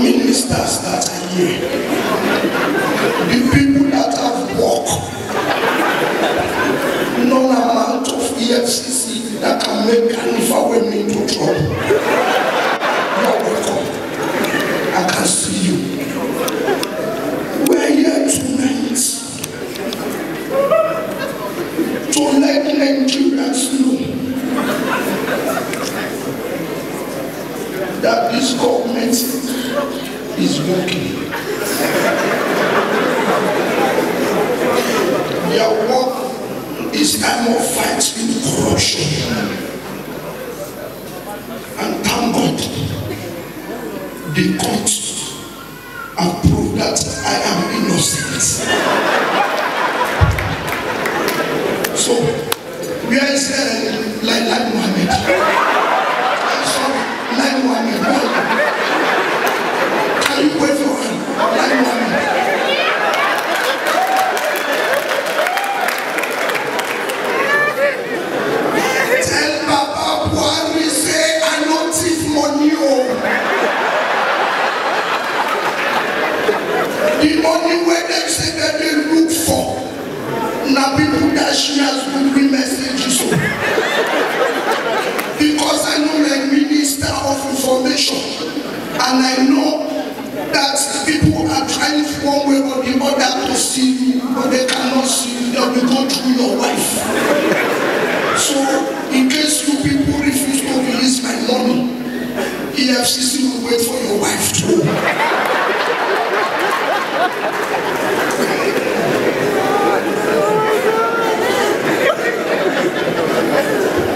ministers that are here, the people that have work, no amount of EFCC that can make Hanifa women into trouble. You're welcome. I can see you. We're here tonight to let Nigerians know that this government is working. Their work is time of fighting corruption. And thank God, the court have proved that I am innocent. So, where is Lai Mohammed? I'm sorry, Lai Mohammed. Can you wait for him? Lai Mohammed. Tell Baba Buhari say I no thief money. The money where they say that they look for. Now people that shares will bring messages. Because I know like Minister of Information, and I know that people are trying one way or the other to see you, but they cannot see you. They will go through your wife. So in case you people refuse to release my money, EFCC will wait for your wife too.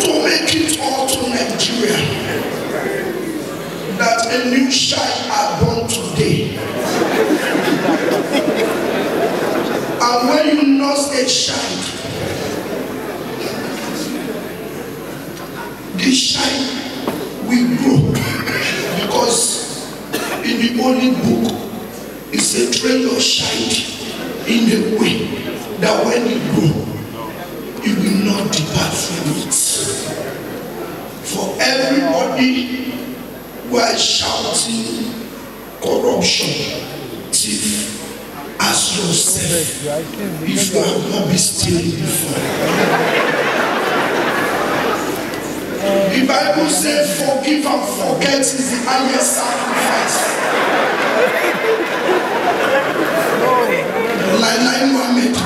To make it all to Nigeria, that a new child are born today. And when you nurse a child, the child will grow. Because in the Holy Book, it says train your child in a way that when he grows, you will not depart from it. For everybody who are shouting corruption, thief, ask yourself if you have not been stealing before. The Bible says forgive and forget is the highest sacrifice. Lai Mohammed,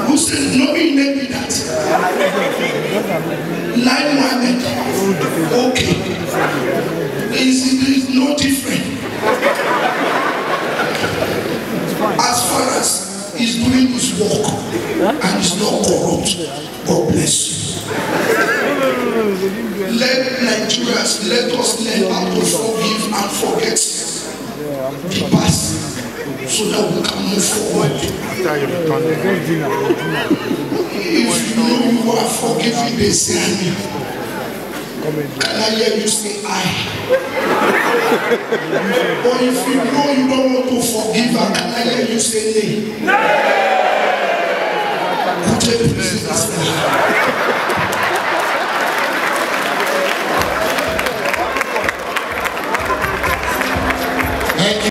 who said no in that? Lai Mohammed, okay, there is no different. As far as he's doing his work and he's not corrupt, God bless you. Let Nigerians, let us learn how to forgive and forget the past so that we can move forward. If you know you are forgiving the sin, can I hear you say I? Or if you know you don't want to forgive, can I hear you say nay?